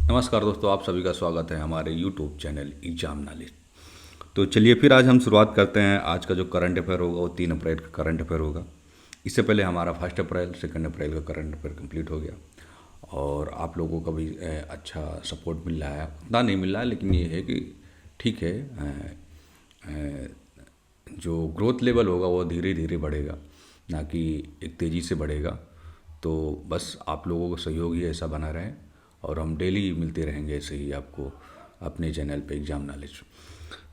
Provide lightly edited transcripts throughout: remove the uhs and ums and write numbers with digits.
नमस्कार दोस्तों, आप सभी का स्वागत है हमारे यूट्यूब चैनल एग्जाम नॉलेज। तो चलिए फिर आज हम शुरुआत करते हैं। आज का जो करंट अफेयर होगा वो 3 अप्रैल का करंट अफेयर होगा। इससे पहले हमारा 1 अप्रैल 2 अप्रैल का करंट अफेयर कंप्लीट हो गया और आप लोगों का भी अच्छा सपोर्ट मिल रहा है। उतना नहीं मिल रहा है, लेकिन ये है कि ठीक है। जो ग्रोथ लेवल होगा वो धीरे धीरे बढ़ेगा, ना कि एक तेज़ी से बढ़ेगा। तो बस आप लोगों का सहयोग ही ऐसा बना रहे और हम डेली मिलते रहेंगे ऐसे ही आपको अपने चैनल पे एग्जाम नॉलेज।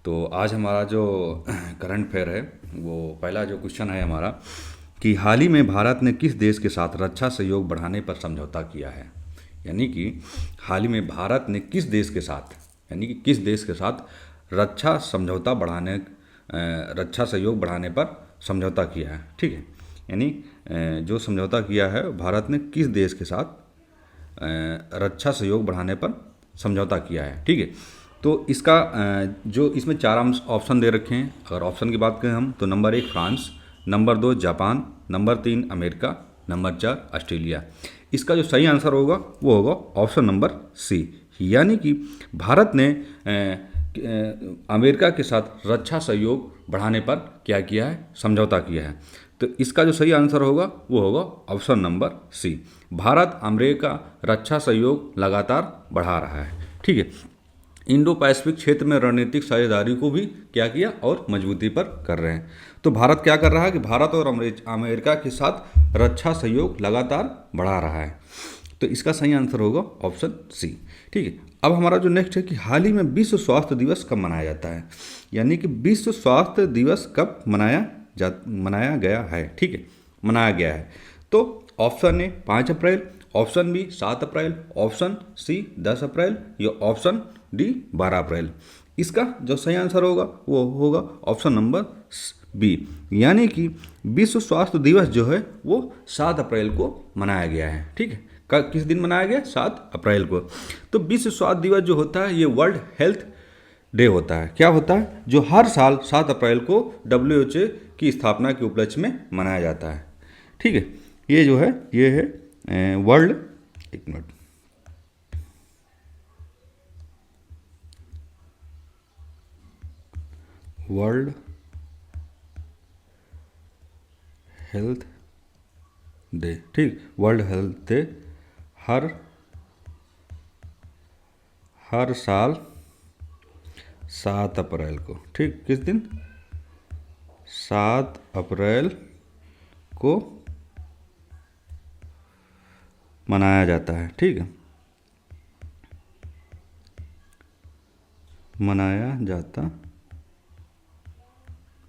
तो आज हमारा जो करंट अफेयर है, वो पहला जो क्वेश्चन है हमारा कि हाल ही में भारत ने किस देश के साथ रक्षा सहयोग बढ़ाने पर समझौता किया है। यानी कि हाल ही में भारत ने किस देश के साथ, यानी कि किस देश के साथ रक्षा सहयोग बढ़ाने पर समझौता किया है। ठीक है, यानी जो समझौता किया है भारत ने किस देश के साथ रक्षा सहयोग बढ़ाने पर समझौता किया है। ठीक है, तो इसका जो इसमें 4 ऑप्शन दे रखे हैं। अगर ऑप्शन की बात करें हम तो number 1 France, number 2 Japan, number 3 America, number 4 Australia. इसका जो सही आंसर होगा वो होगा ऑप्शन नंबर सी, यानी कि भारत ने अमेरिका के साथ रक्षा सहयोग बढ़ाने पर क्या किया है, समझौता किया है। तो इसका जो सही आंसर होगा वो होगा option number C. Bharat America रक्षा सहयोग लगातार बढ़ा रहा है। ठीक है, इंडो पैसिफिक क्षेत्र में रणनीतिक साझेदारी को भी क्या किया और मजबूती पर कर रहे हैं। तो भारत क्या कर रहा है कि भारत और अमेरिका के साथ रक्षा सहयोग लगातार बढ़ा रहा है। तो इसका सही आंसर होगा ऑप्शन सी। ठीक है, अब हमारा जो नेक्स्ट है कि हाल ही में विश्व स्वास्थ्य दिवस कब मनाया जाता है। यानी कि विश्व स्वास्थ्य दिवस कब मनाया गया है। ठीक है, मनाया गया है। तो ऑप्शन ए 5 अप्रैल, ऑप्शन बी 7 अप्रैल, ऑप्शन सी 10 अप्रैल या ऑप्शन डी 12 अप्रैल। इसका जो सही आंसर होगा वो होगा ऑप्शन नंबर बी, यानी कि विश्व स्वास्थ्य दिवस जो है वो 7 अप्रैल को मनाया गया है। ठीक है, किस दिन मनाया गया, 7 अप्रैल को। तो विश्व स्वास्थ्य दिवस जो होता है ये वर्ल्ड हेल्थ डे होता है। क्या होता है, जो हर साल 7 अप्रैल को WHO की स्थापना के उपलक्ष्य में मनाया जाता है। ठीक है, ये जो है ये है वर्ल्ड, एक मिनट, वर्ल्ड हेल्थ डे। ठीक, वर्ल्ड हेल्थ डे हर हर साल 7 अप्रैल को, ठीक, किस दिन, 7 अप्रैल को मनाया जाता है। ठीक है, मनाया जाता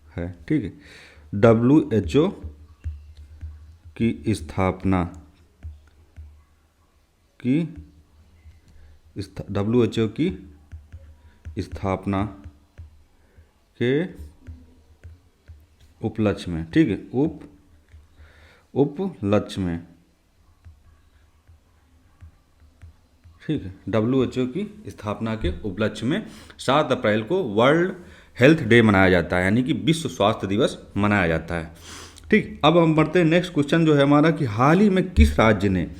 है। ठीक है, WHO की स्थापना की WHO की स्थापना के उपलक्ष्य में। ठीक है, उपलक्ष्य में। ठीक है, WHO की स्थापना के उपलक्ष्य में 7 अप्रैल को वर्ल्ड हेल्थ डे मनाया जाता है, यानी कि विश्व स्वास्थ्य दिवस मनाया जाता है। ठीक, अब हम बढ़ते हैं नेक्स्ट क्वेश्चन जो है हमारा कि हाल ही में किस राज्य ने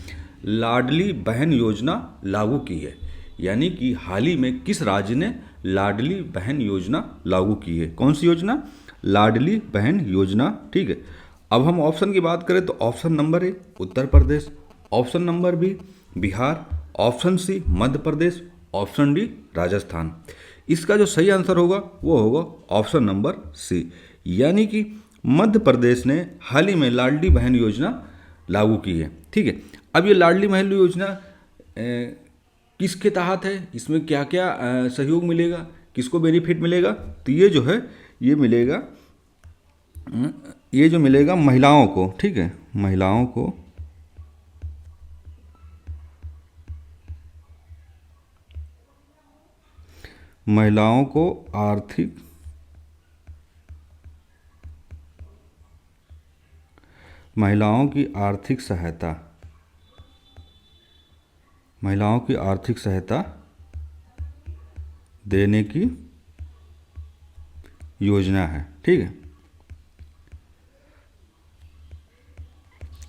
लाडली बहन योजना लागू की है। यानी कि हाल ही में किस राज्य ने लाडली बहन योजना लागू की है। कौन सी योजना, लाडली बहन योजना। ठीक है, अब हम ऑप्शन की बात करें तो option number A Uttar Pradesh, option number B Bihar, option C Madhya Pradesh, option D Rajasthan. इसका जो सही आंसर होगा वो होगा ऑप्शन नंबर सी, यानी कि मध्य प्रदेश ने हाल ही में लाडली बहन योजना लागू की है। ठीक है, अब ये लाडली बहन योजना किसके तहत है, इसमें क्या क्या सहयोग मिलेगा, किसको बेनिफिट मिलेगा। तो ये जो है ये मिलेगा, ये जो मिलेगा महिलाओं को। ठीक है, महिलाओं को महिलाओं को आर्थिक महिलाओं की आर्थिक सहायता महिलाओं की आर्थिक सहायता देने की योजना है। ठीक है,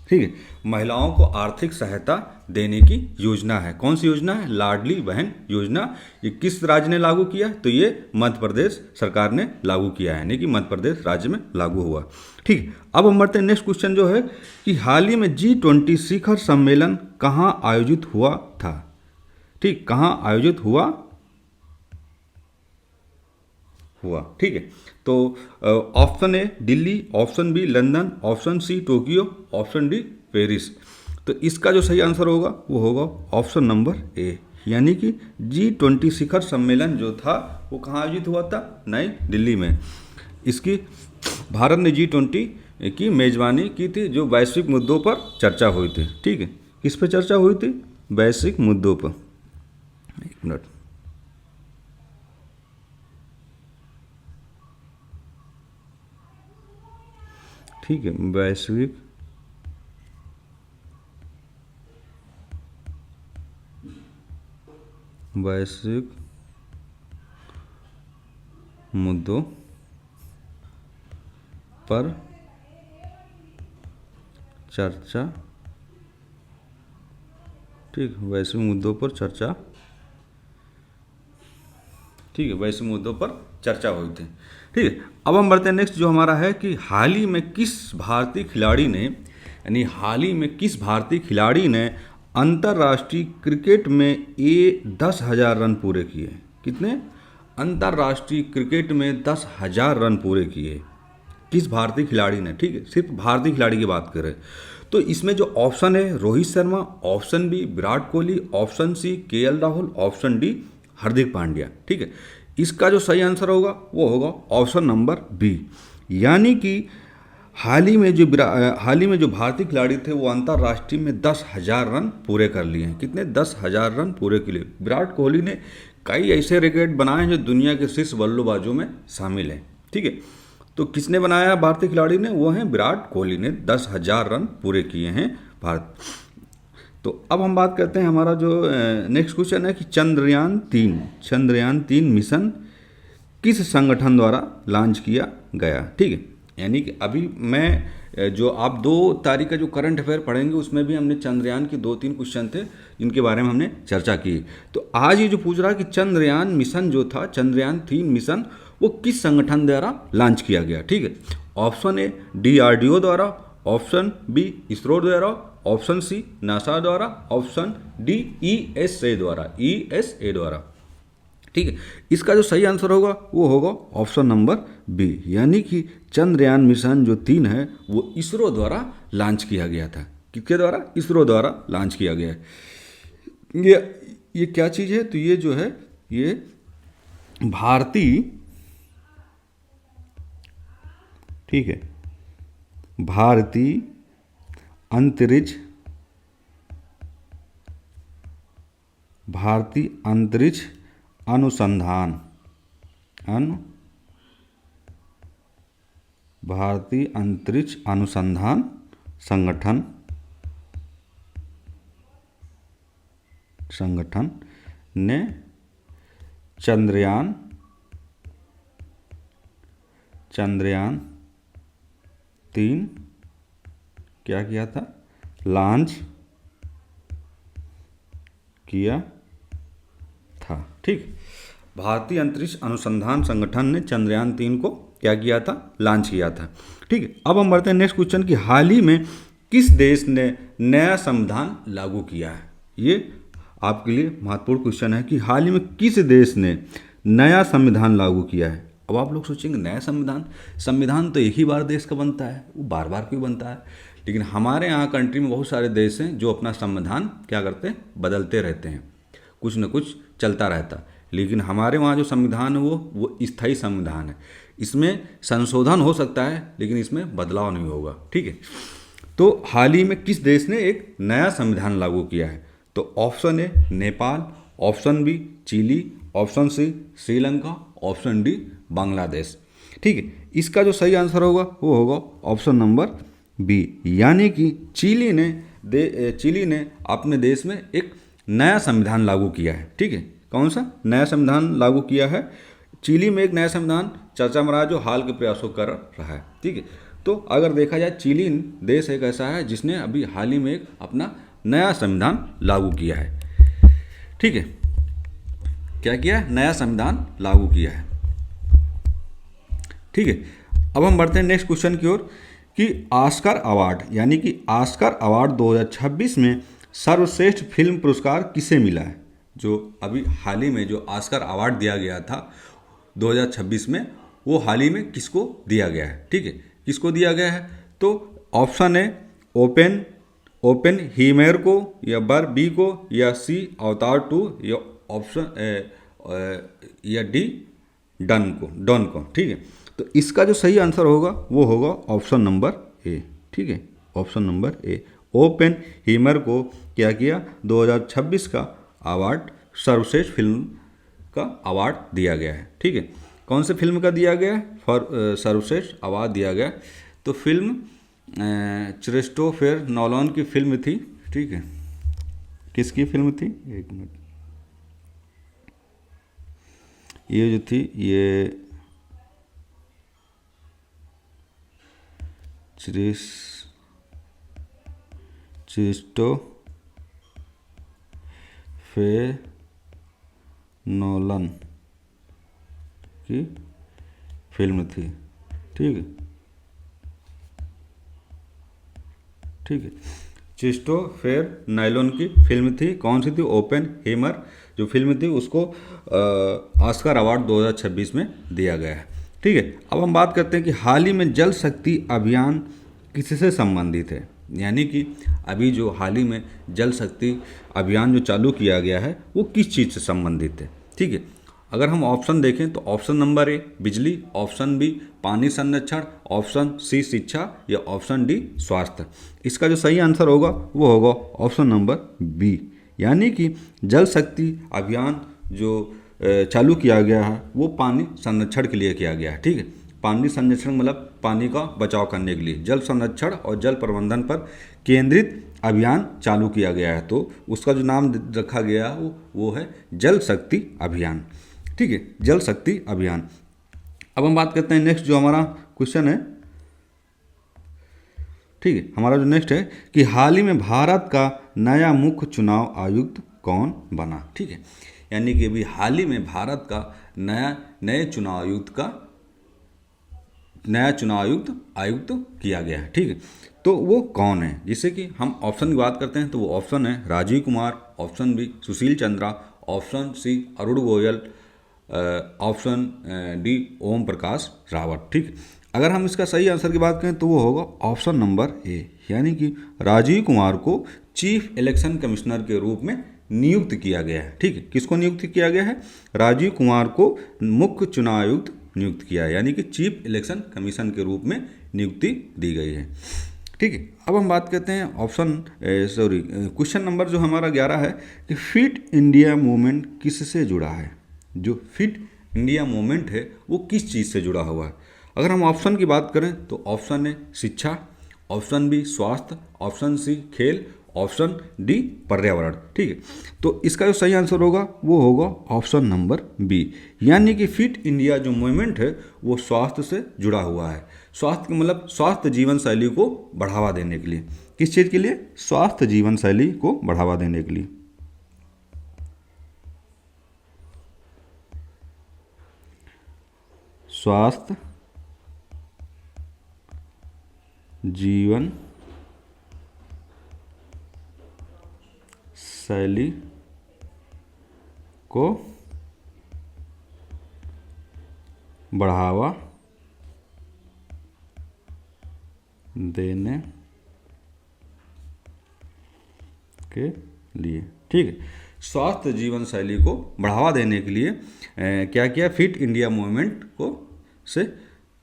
ठीक है। महिलाओं को आर्थिक सहायता देने की योजना है। कौन सी योजना है? लाडली बहन योजना। ये किस राज्य ने लागू किया? तो ये मध्य प्रदेश सरकार ने लागू किया है, यानी कि मध्य प्रदेश राज्य में लागू हुआ। ठीक। अब हम बढ़ते हैं नेक्स्ट क्वेश्चन जो है कि हाल ही में G20 शिखर सम्मेलन कहाँ आयोजित हुआ था? ठीक, कहाँ आयोजित हुआ? ठीक है। तो option A Delhi, option B London, option C Tokyo, option D Paris. तो इसका जो सही आंसर होगा वो होगा ऑप्शन नंबर ए, यानी कि G20 शिखर सम्मेलन जो था वो कहाँ आयोजित हुआ था? नई दिल्ली में। इसकी भारत ने G20 की मेजबानी की थी, जो वैश्विक मुद्दों पर चर्चा हुई थी। ठीक है, किस पे चर्चा हुई थी? वैश्विक मुद्दों पर। एक मिनट। ठीक है, वैश्विक मुद्दों पर चर्चा। ठीक, वैश्विक मुद्दों पर चर्चा। ठीक है, वैश्विक मुद्दों पर चर्चा हुई थी। ठीक है। अब हम बढ़ते हैं नेक्स्ट, जो हमारा है कि हाल ही में किस भारतीय खिलाड़ी ने, यानी हाल ही में किस भारतीय खिलाड़ी ने अंतर्राष्ट्रीय क्रिकेट में 10,000 रन पूरे किए? कितने? अंतर्राष्ट्रीय क्रिकेट में 10,000 रन पूरे किए। किस भारतीय खिलाड़ी ने? ठीक है, सिर्फ भारतीय खिलाड़ी की बात करें तो इसमें जो ऑप्शन है Rohit Sharma, option B Virat Kohli, option C KL Rahul, option D Hardik Pandya. ठीक है, इसका जो सही आंसर होगा वो होगा ऑप्शन नंबर बी, यानी कि हाल ही में जो भारतीय खिलाड़ी थे वो अंतर्राष्ट्रीय में 10,000 रन पूरे कर लिए हैं। कितने? 10,000 रन पूरे के लिए। विराट कोहली ने कई ऐसे रिकॉर्ड बनाए हैं जो दुनिया के शीर्ष बल्लेबाजों में शामिल हैं। ठीक है, तो किसने बनाया भारतीय खिलाड़ी ने? वो हैं विराट कोहली ने 10,000 रन पूरे किए हैं भारत। तो अब हम बात करते हैं, हमारा जो नेक्स्ट क्वेश्चन है कि चंद्रयान 3 मिशन किस संगठन द्वारा लॉन्च किया गया? ठीक है, यानी कि अभी मैं जो आप 2 तारीख का जो करंट अफेयर पढ़ेंगे उसमें भी हमने चंद्रयान के 2-3 क्वेश्चन थे जिनके बारे में हमने चर्चा की। तो आज ये जो पूछ रहा है कि चंद्रयान मिशन जो था, चंद्रयान 3 मिशन, वो किस संगठन द्वारा लॉन्च किया गया? ठीक है, ऑप्शन ए DRDO द्वारा, ऑप्शन बी इसरो द्वारा, ऑप्शन सी नासा द्वारा, ऑप्शन डी ESA द्वारा। ठीक है, इसका जो सही आंसर होगा वो होगा ऑप्शन नंबर बी, यानी कि चंद्रयान मिशन जो 3 है वो इसरो द्वारा लॉन्च किया गया था। किसके द्वारा? इसरो द्वारा लॉन्च किया गया है। ये क्या चीज़ है? तो ये जो है ये भारतीय, ठीक है, भारतीय अंतरिक्ष अनुसंधान भारतीय अंतरिक्ष अनुसंधान संगठन ने चंद्रयान 3 क्या किया था? लॉन्च किया था। ठीक, भारतीय अंतरिक्ष अनुसंधान संगठन ने चंद्रयान 3 को क्या किया था? लॉन्च किया था। ठीक है, अब हम बढ़ते हैं नेक्स्ट क्वेश्चन कि हाल ही में किस देश ने नया संविधान लागू किया है? ये आपके लिए महत्वपूर्ण क्वेश्चन है कि हाल ही में किस देश ने नया संविधान लागू किया है। अब आप लोग सोचेंगे नया संविधान तो एक ही बार देश का बनता है, वो बार बार क्यों बनता है? लेकिन हमारे यहाँ कंट्री में बहुत सारे देश हैं जो अपना संविधान क्या करते हैं? बदलते रहते हैं, कुछ न कुछ चलता रहता है। लेकिन हमारे वहाँ जो संविधान है वो स्थायी संविधान है। इसमें संशोधन हो सकता है लेकिन इसमें बदलाव नहीं होगा। ठीक है, तो हाल ही में किस देश ने एक नया संविधान लागू किया है? तो option A Nepal, option B Chile, option C Sri Lanka, option D Bangladesh. ठीक है, इसका जो सही आंसर होगा वो होगा ऑप्शन नंबर बी, यानी कि चिली ने अपने देश में एक नया संविधान लागू किया है। ठीक है, कौन सा नया संविधान लागू किया है? चिली में एक नया संविधान चर्चा में रहा है जो हाल के प्रयासों कर रहा है। ठीक है, तो अगर देखा जाए चिली देश एक ऐसा है जिसने अभी हाल ही में एक अपना नया संविधान लागू किया है। ठीक है, क्या किया है? नया संविधान लागू किया है। ठीक है, अब हम बढ़ते हैं नेक्स्ट क्वेश्चन की ओर कि ऑस्कर अवार्ड यानी कि ऑस्कर अवार्ड 2026 में सर्वश्रेष्ठ फिल्म पुरस्कार किसे मिला है? जो अभी हाल ही में जो ऑस्कर अवार्ड दिया गया था 2026 में, वो हाल ही में किसको दिया गया है? ठीक है, किसको दिया गया है? तो ऑप्शन है ओपन हीमेर को, या बर बी को, या सी अवतार 2, या ऑप्शन या डी डन को। ठीक है, तो इसका जो सही आंसर होगा वो होगा ऑप्शन नंबर ए। ठीक है, ऑप्शन नंबर ए, ओपन हीमर को क्या किया? 2026 का अवार्ड, सर्वश्रेष्ठ फिल्म का अवार्ड दिया गया है। ठीक है, कौन से फिल्म का दिया गया? फॉर सर्वश्रेष्ठ अवार्ड दिया गया। तो फिल्म क्रिस्टोफर नोलन की फिल्म थी। ठीक है, किसकी फिल्म थी? एक मिनट, ये जो थी ये क्रिस्टोफर नोलन की फिल्म थी। ठीक है, ठीक है, क्रिस्टोफर नोलन की फिल्म थी। कौन सी थी? ओपन हेमर जो फिल्म थी उसको ऑस्कर अवार्ड 2026 में दिया गया है। ठीक है, अब हम बात करते हैं कि हाल ही में जल शक्ति अभियान किससे संबंधित है। यानी कि अभी जो हाल ही में जल शक्ति अभियान जो चालू किया गया है वो किस चीज़ से संबंधित है। ठीक है, अगर हम ऑप्शन देखें तो ऑप्शन नंबर ए बिजली, ऑप्शन बी पानी संरक्षण, ऑप्शन सी शिक्षा, या ऑप्शन डी स्वास्थ्य। इसका जो सही आंसर होगा वो होगा ऑप्शन नंबर बी, यानी कि जल शक्ति अभियान जो चालू किया गया है वो पानी संरक्षण के लिए किया गया है। ठीक है, पानी संरक्षण मतलब पानी का बचाव करने के लिए जल संरक्षण और जल प्रबंधन पर केंद्रित अभियान चालू किया गया है। तो उसका जो नाम रखा गया है वो है जल शक्ति अभियान। ठीक है, जल शक्ति अभियान। अब हम बात करते हैं नेक्स्ट जो हमारा क्वेश्चन है। ठीक है, हमारा जो नेक्स्ट है कि हाल ही में भारत का नया मुख्य चुनाव आयुक्त कौन बना। ठीक है, यानी कि अभी हाल ही में भारत का नए चुनाव आयुक्त किया गया है। ठीक है, तो वो कौन है? जिससे कि हम ऑप्शन की बात करते हैं तो वो ऑप्शन है Rajiv Kumar, option B Sushil Chandra, option C Arun Goyal, option D Om Prakash Rawat. ठीक है, अगर हम इसका सही आंसर की बात करें तो वो होगा ऑप्शन नंबर ए, यानी कि राजीव कुमार को चीफ इलेक्शन कमिश्नर के रूप में नियुक्त किया गया है। ठीक है, किसको नियुक्त किया गया है? राजीव कुमार को मुख्य चुनाव आयुक्त नियुक्त किया है, यानी कि चीफ इलेक्शन कमीशन के रूप में नियुक्ति दी गई है। ठीक है, अब हम बात करते हैं क्वेश्चन नंबर जो हमारा 11 है कि फिट इंडिया मूवमेंट किससे जुड़ा है। जो फिट इंडिया मूवमेंट है वो किस चीज़ से जुड़ा हुआ है? अगर हम ऑप्शन की बात करें तो ऑप्शन ए शिक्षा, ऑप्शन बी स्वास्थ्य, ऑप्शन सी खेल, ऑप्शन डी पर्यावरण। ठीक है, तो इसका जो सही आंसर होगा वो होगा ऑप्शन नंबर बी, यानी कि फिट इंडिया जो मूवमेंट है वो स्वास्थ्य से जुड़ा हुआ है। स्वास्थ्य मतलब स्वास्थ्य जीवन शैली को बढ़ावा देने के लिए। किस चीज़ के लिए? स्वास्थ्य जीवन शैली को बढ़ावा देने के लिए। स्वास्थ्य जीवन शैली को बढ़ावा देने के लिए। ठीक है, स्वास्थ्य जीवन शैली को बढ़ावा देने के लिए क्या किया? फिट इंडिया मूवमेंट को से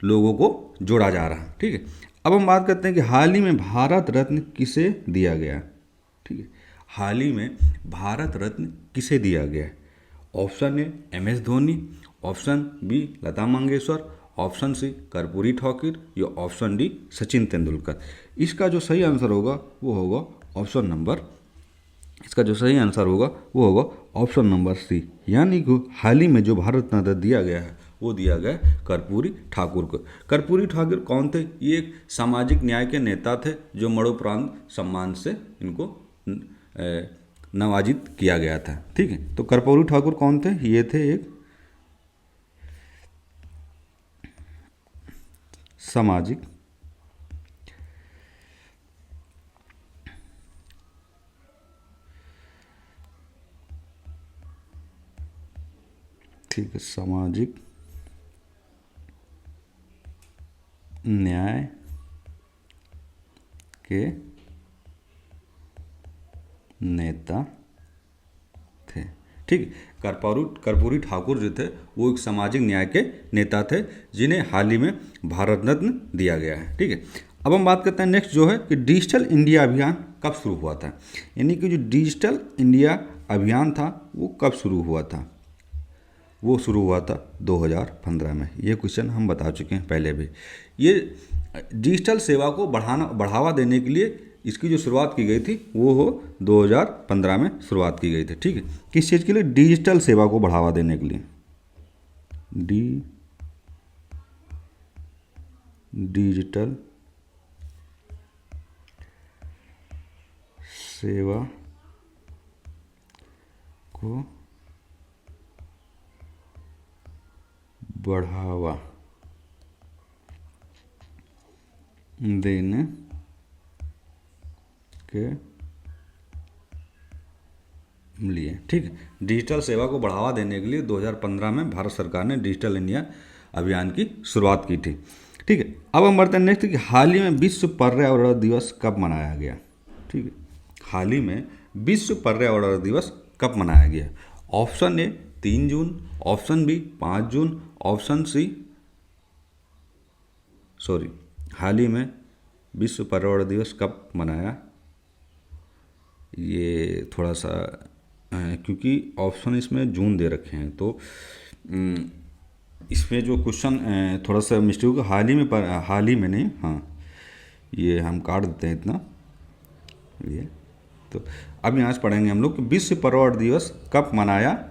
लोगों को जोड़ा जा रहा है। ठीक है, अब हम बात करते हैं कि हाल ही में भारत रत्न किसे दिया गया। ठीक है, हाल ही में भारत रत्न किसे दिया गया है? Option A M S. Dhoni, option B Lata Mangeshkar, option C Karpoori Thakur, या ऑप्शन डी सचिन तेंदुलकर। इसका जो सही आंसर होगा वो होगा ऑप्शन नंबर सी, यानी कि हाल ही में जो भारत रत्न दिया गया है वो दिया गया कर्पूरी ठाकुर को। कर्पूरी ठाकुर कौन थे? ये एक सामाजिक न्याय के नेता थे जो मरणोपरांत सम्मान से इनको नवाजित किया गया था। ठीक है, तो कर्पूरी ठाकुर कौन थे? ये थे एक सामाजिक ठीक है, सामाजिक न्याय के नेता थे। ठीक, कर्पूरी ठाकुर जो थे वो एक सामाजिक न्याय के नेता थे जिन्हें हाल ही में भारत रत्न दिया गया है। ठीक है, अब हम बात करते हैं नेक्स्ट जो है कि डिजिटल इंडिया अभियान कब शुरू हुआ था। यानी कि जो डिजिटल इंडिया अभियान था वो कब शुरू हुआ था? वो शुरू हुआ था 2015 में। ये क्वेश्चन हम बता चुके हैं पहले भी। ये डिजिटल सेवा को बढ़ावा देने के लिए इसकी जो शुरुआत की गई थी वो 2015 में शुरुआत की गई थी। ठीक है, किस चीज़ के लिए? डिजिटल सेवा को बढ़ावा देने के लिए। डिजिटल सेवा को बढ़ावा देने के लिए। ठीक है, डिजिटल सेवा को बढ़ावा देने के लिए 2015 में भारत सरकार ने डिजिटल इंडिया अभियान की शुरुआत की थी। ठीक है, अब हम बढ़ते हैं नेक्स्ट कि हाल ही में विश्व पर्यावरण दिवस कब मनाया गया। ठीक है, हाल ही में विश्व पर्यावरण दिवस कब मनाया गया? Option A 3 June, option B 5 June, option C हाल ही में विश्व पर्यावरण दिवस कब मनाया? ये थोड़ा सा क्योंकि ऑप्शन इसमें जून दे रखे हैं तो इसमें जो क्वेश्चन थोड़ा सा मिस्टेक होगा। हाल ही में नहीं, हाँ ये हम काट देते हैं इतना। ये तो अब यहाँ से पढ़ेंगे हम लोग कि विश्व पर्यावरण दिवस कब मनाया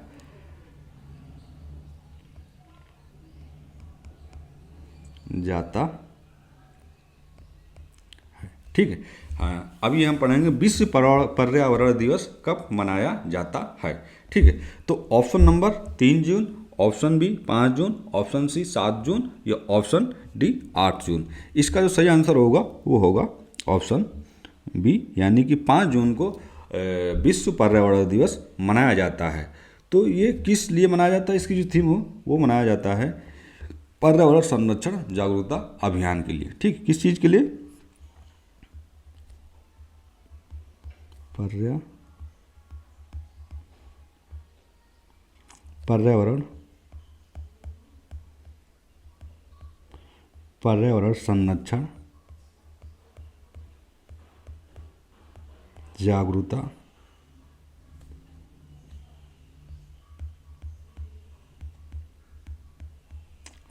जाता है। ठीक है, हाँ अभी हम पढ़ेंगे विश्व पर्यावरण दिवस कब मनाया जाता है। ठीक है, तो option number 3 June, option B 5 June, option सी 7 जून या ऑप्शन डी 8 जून। इसका जो सही आंसर होगा वो होगा ऑप्शन बी, यानी कि 5 जून को विश्व पर्यावरण दिवस मनाया जाता है। तो ये किस लिए मनाया जाता है? इसकी जो थीम हो वो मनाया जाता है पर्यावरण संरक्षण जागरूकता अभियान के लिए। ठीक, किस चीज़ के लिए? पर्यावरण संरक्षण जागरूकता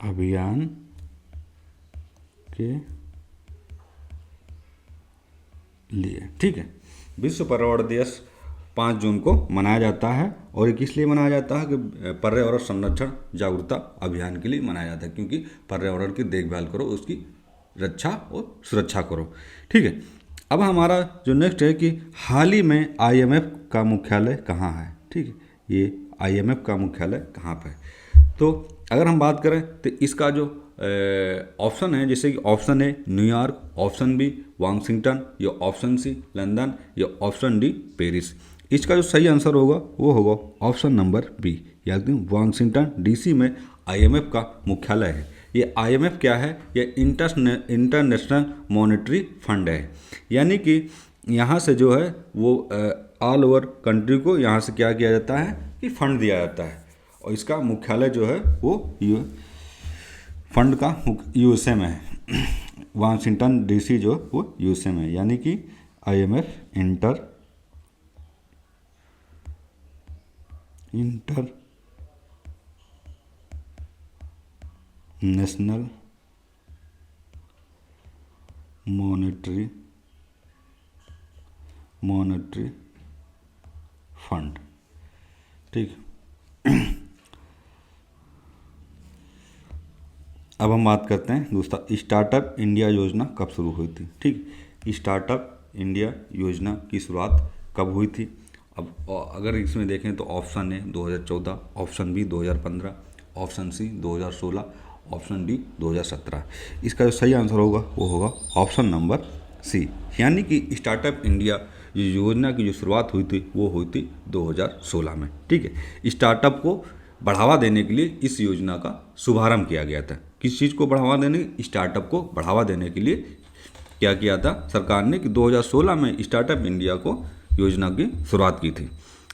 अभियान के लिए। ठीक है, विश्व पर्यावरण दिवस 5 जून को मनाया जाता है और ये किस लिए मनाया जाता है कि पर्यावरण संरक्षण जागरूकता अभियान के लिए मनाया जाता है, क्योंकि पर्यावरण की देखभाल करो, उसकी रक्षा और सुरक्षा करो। ठीक है, अब हमारा जो नेक्स्ट है कि हाल ही में IMF का मुख्यालय कहाँ है। ठीक है, ये IMF का मुख्यालय कहाँ पर है? तो अगर हम बात करें तो इसका जो ऑप्शन है, जैसे कि option A New York, option B Washington या ऑप्शन सी लंदन या ऑप्शन डी पेरिस। इसका जो सही आंसर होगा वो होगा ऑप्शन नंबर बी, यानी वाशिंगटन DC में IMF का मुख्यालय है। ये IMF क्या है? ये इंटरनेशनल मॉनेटरी फंड है, यानी कि यहाँ से जो है वो ऑल ओवर कंट्री को यहाँ से क्या किया जाता है कि फंड दिया जाता है, और इसका मुख्यालय जो है वो फंड का USA में है। वाशिंगटन DC जो वो USA में है, यानी कि IMF इंटरनेशनल मॉनेटरी फंड। ठीक, अब हम बात करते हैं दूसरा, स्टार्टअप इंडिया योजना कब शुरू हुई थी। ठीक, स्टार्टअप इंडिया योजना की शुरुआत कब हुई थी। अब अगर इसमें देखें तो option A 2014, option B 2015, option C 2016, option D 2017। इसका जो सही आंसर होगा वो होगा ऑप्शन नंबर सी, यानी कि स्टार्टअप इंडिया योजना की जो शुरुआत हुई थी वो हुई थी 2016 में। ठीक है, स्टार्टअप को बढ़ावा देने के लिए इस योजना का शुभारंभ किया गया था। किस चीज़ को बढ़ावा देने, स्टार्टअप को बढ़ावा देने के लिए क्या किया था सरकार ने कि 2016 में स्टार्टअप इंडिया को योजना की शुरुआत की थी।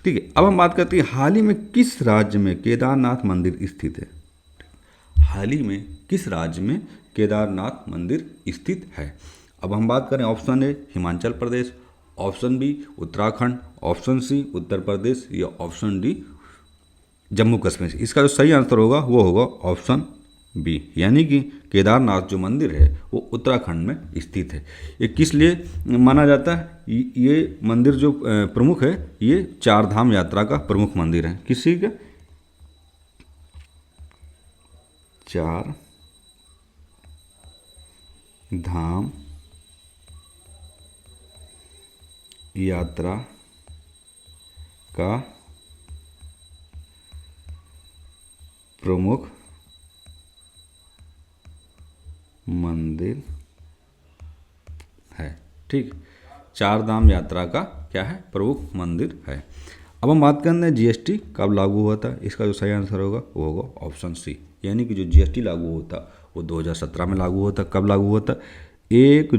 ठीक है, अब हम बात करते हैं हाल ही में किस राज्य में केदारनाथ मंदिर स्थित है। हाल ही में किस राज्य में केदारनाथ मंदिर स्थित है। अब हम बात करें option A Himachal Pradesh, option B Uttarakhand, option C Uttar Pradesh या ऑप्शन डी जम्मू कश्मीर। इसका जो सही आंसर होगा वो होगा ऑप्शन बी, यानी कि केदारनाथ जो मंदिर है वो उत्तराखंड में स्थित है। ये किस लिए माना जाता है, ये मंदिर जो प्रमुख है ये चार धाम यात्रा का प्रमुख मंदिर है। किसी का चार धाम यात्रा का प्रमुख मंदिर है। ठीक, चार धाम यात्रा का क्या है, प्रमुख मंदिर है। अब हम बात करते हैं जीएसटी कब लागू हुआ था। इसका जो सही आंसर होगा वो होगा ऑप्शन सी, यानी कि जो जीएसटी लागू होता वो 2017 में लागू हुआ था। कब लागू हुआ था, 1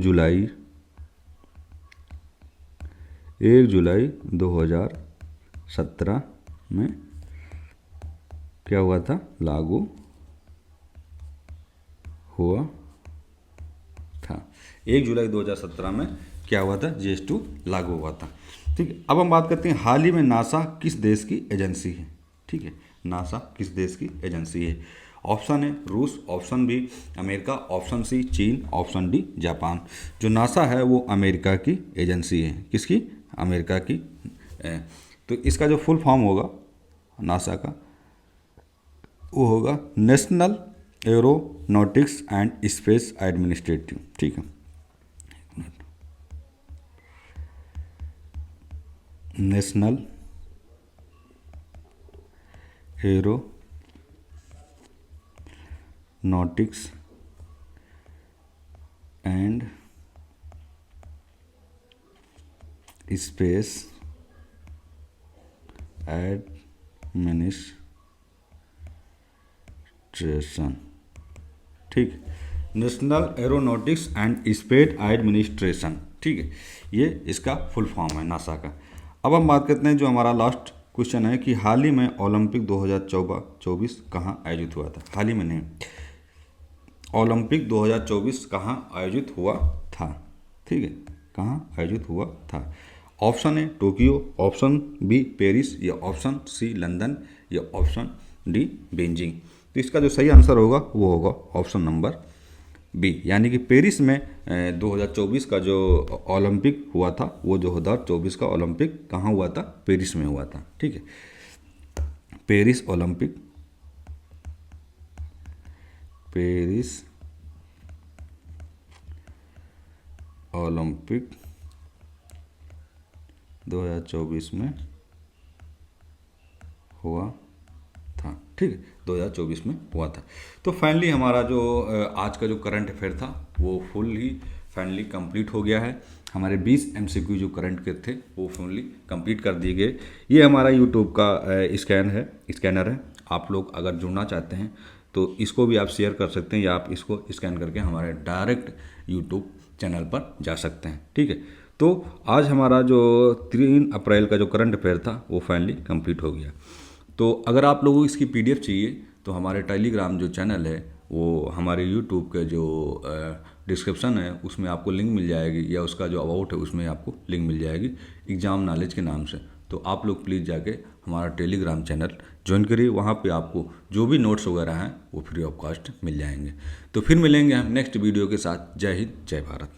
जुलाई 2017 में क्या हुआ था, लागू हुआ था। 1 जुलाई 2017 में क्या हुआ था, जीएसटी लागू हुआ था। ठीक है, अब हम बात करते हैं हाल ही में नासा किस देश की एजेंसी है। ठीक है, नासा किस देश की एजेंसी है। ऑप्शन है रूस, option B America, option C चीन, ऑप्शन डी जापान। जो नासा है वो अमेरिका की एजेंसी है। किसकी, अमेरिका की। तो इसका जो फुल फॉर्म होगा नासा का वो होगा National Aeronautics and Space Administrative. ठीक है, National Aeronautics and Space Administration. ठीक, National Aeronautics and Space Administration. ठीक है, ये इसका फुल फॉर्म है नासा का। अब हम बात करते हैं जो हमारा लास्ट क्वेश्चन है कि हाल ही में ओलंपिक 2024 कहाँ आयोजित हुआ था। हाल ही में नहीं, ओलंपिक 2024 कहाँ आयोजित हुआ था। ठीक है, कहाँ आयोजित हुआ था। Option A Tokyo, option B Paris या ऑप्शन सी लंदन या ऑप्शन डी बीजिंग। तो इसका जो सही आंसर होगा वो होगा ऑप्शन नंबर बी, यानी कि पेरिस में 2024 का जो ओलंपिक हुआ था वो 2024 का ओलंपिक कहाँ हुआ था, पेरिस में हुआ था। ठीक है, पेरिस ओलंपिक 2024 में हुआ था। ठीक है, 2024 में हुआ था। तो फाइनली हमारा जो आज का जो करंट अफेयर था वो फाइनली कंप्लीट हो गया है। हमारे 20 एमसीक्यू जो करंट के थे वो फुल्ली कंप्लीट कर दिए गए। ये हमारा यूट्यूब का स्कैनर है। आप लोग अगर जुड़ना चाहते हैं तो इसको भी आप शेयर कर सकते हैं या आप इसको स्कैन करके हमारे डायरेक्ट यूट्यूब चैनल पर जा सकते हैं। ठीक है, तो आज हमारा जो 3 अप्रैल का जो करंट अफेयर था वो फाइनली कंप्लीट हो गया। तो अगर आप लोगों को इसकी पीडीएफ चाहिए तो हमारे टेलीग्राम जो चैनल है वो हमारे यूट्यूब के जो डिस्क्रिप्शन है उसमें आपको लिंक मिल जाएगी, या उसका जो अबाउट है उसमें आपको लिंक मिल जाएगी एग्ज़ाम नॉलेज के नाम से। तो आप लोग प्लीज़ जाके हमारा टेलीग्राम चैनल ज्वाइन करिए, वहाँ पे आपको जो भी नोट्स वगैरह हैं वो फ्री ऑफ कॉस्ट मिल जाएंगे। तो फिर मिलेंगे हम नेक्स्ट वीडियो के साथ। जय हिंद, जय भारत।